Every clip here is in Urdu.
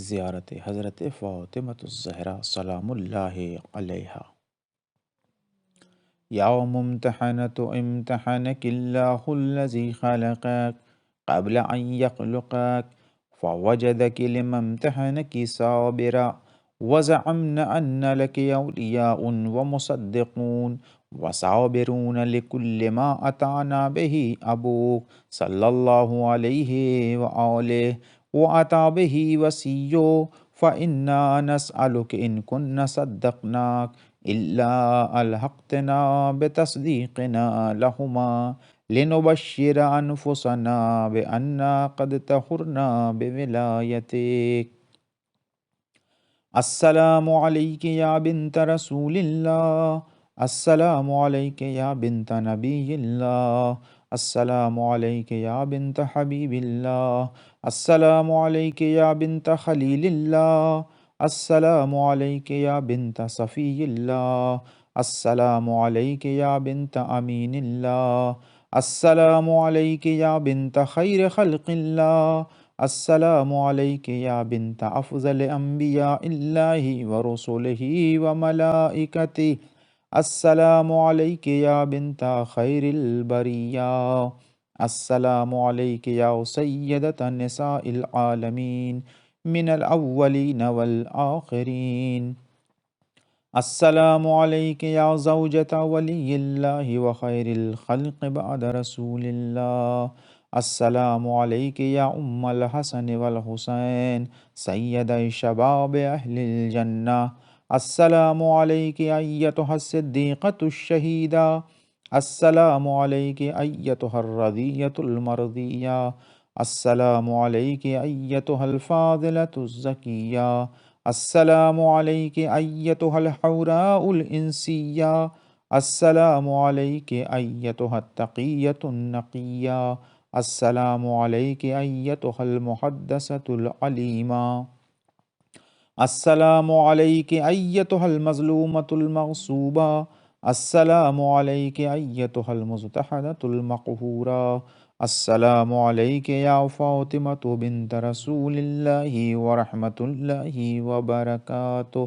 زیارت حضرت فاطمۃ الزہرا سلام اللہ علیہا۔ یا ممتحنۃ امتحنک اللہ الذی خلقک قبل ان یخلقک فوجدک لما امتحنک صابرا وزعمن ان لک اولیاء ومصدقون وصابرون لکل ما اتانا به ابوک صلی اللہ علیہ وآلہ وَأَتَى بِهِ وَسِيُّ فَإِنَّا نَسْأَلُكَ إِن كُنَّا صَدَّقْنَاكَ إِلَّا أَلْحَقْتَنَا بِتَصْدِيقِنَا لَهُمَا لِنُبَشِّرَ أَنفُسَنَا بِأَنَّا قَدْ طَهُرْنَا بِوِلَايَتِكَ۔ السلام علیک یا بنت رسول اللہ، السلام علیک یا بنت نبی اللہ، السلام علیک یا بنت حبیب اللہ، السلام علیک یا بنت خلیل اللہ، السلام علیک یا بنت صفی اللہ، السلام علیک یا بنت امین اللہ، السلام علیک یا بنت خیر خلق اللہ، السلام علیک یا بنت افضل انبیاء اللہ ورسلہ وملائکتہ، السلام علیک یا بنت خیر البریہ، السلام علیک یا سیدۃ نساء العالمین من الاولین والآخرین، السلام علیک یا زوجۃ ولی اللہ وخیر الخلق بعد رسول اللہ، السلام علیک یا ام الحسن والحسین سید شباب اہل الجنہ، السلام علیک ایتھا الصدیقۃ الشہیدہ، السلام علیک ایتھا الرضیۃ المرضیہ، السلام علیک ایتھا الفاضلۃ الزکیہ، السلام علیک ایتھا الحوراء الانسیہ، السلام علیک ایتھا التقیۃ النقیہ، السلام علیک ایتھا المحدثۃ العلیمہ، السلام علیک ایتھا المظلومۃ المغصوبہ، السلام علیک ایتھا المضطہدۃ المقہورہ، السلام علیک یا فاطمۃ بنت رسول اللہ ورحمۃ اللہ وبرکاتہ،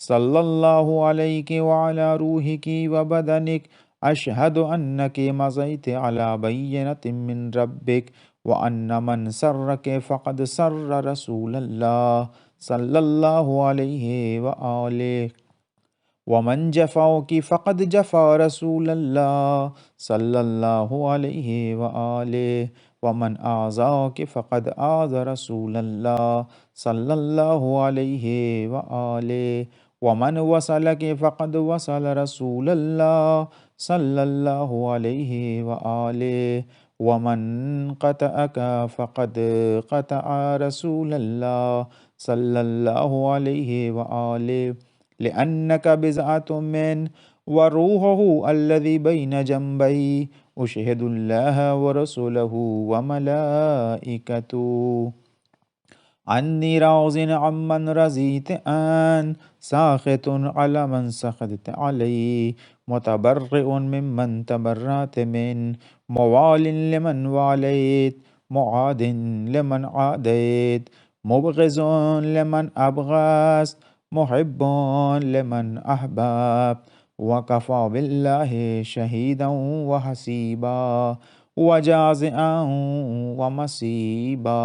صلی اللہ علیک وعلی روحک وبدنک، اشہد انک مضیت علی بینۃ من ربک وان من سرک فقد سر رسول اللہ صلی اللہ علیہ وآلہ، ومن جفاک فقد جفا رسول اللہ صلی اللہ علیہ وآلہ، ومن آذاک فقد آذ رسول اللہ صلی اللہ علیہ وآلہ، ومن وصلک فقد وصل رسول اللہ صلی اللہ علیہ وآلہ، ومن قطعک فقد قطع رسول اللہ صلی اللہ علیہ وآلہ، لأنک بضعۃ من وروحہ الذی بین جنبی، اشہد اللہ ورسولہ وملائکتہ انی راض عمن رضیت عنہ، ساخط علی من سخطت علیہ، متبرئ ممن تبرأت منہ، موال لمن والیت، معاد لمن عادیت، مبغض لمن ابغضت، محب لمن احببت، وکفی باللہ شہیدا وحسیبا وجازعا ومصیبا۔